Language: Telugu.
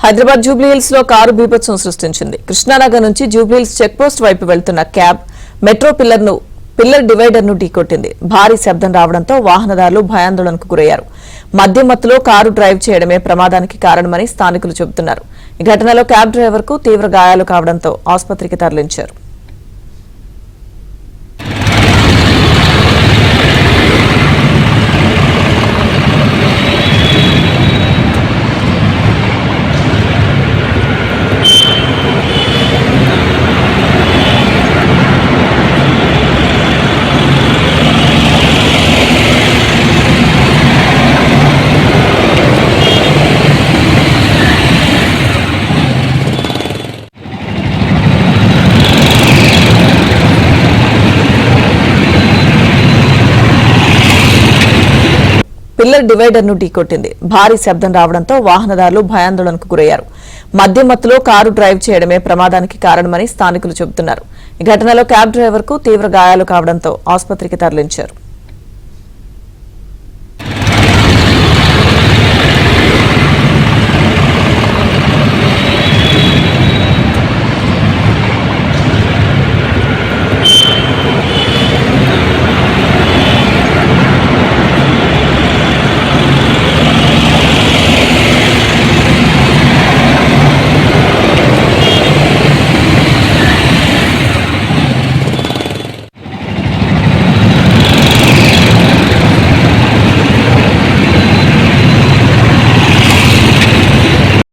హైదరాబాద్ జూబ్లీ హిల్స్ లో కారు బీభత్సం సృష్టించింది. కృష్ణానగర్ నుంచి జూబ్లీ హిల్స్ చెక్ పోస్ట్ వైపు వెళ్తున్న క్యాబ్ మెట్రో పిల్లర్ డివైడర్ ను ఢీకొట్టింది. భారీ శబ్దం రావడంతో వాహనదారులు భయాందోళనకు గురయ్యారు. మద్యం మత్తులో కారు డ్రైవ్ చేయడమే ప్రమాదానికి కారణమని స్థానికులు చెబుతున్నారు. ఈ ఘటనలో క్యాబ్ డ్రైవర్ కు తీవ్ర గాయాలు కావడంతో ఆసుపత్రికి తరలించారు. పిల్లర్ డివైడర్ ను ఢీకొట్టింది. భారీ శబ్దం రావడంతో వాహనదారులు భయాందోళనకు గురయ్యారు. మద్యం మత్తులో కారు డ్రైవ్ చేయడమే ప్రమాదానికి కారణమని స్థానికులు చెబుతున్నారు. ఈ ఘటనలో క్యాబ్ డ్రైవర్ కు తీవ్ర గాయాలు కావడంతో ఆసుపత్రికి తరలించారు.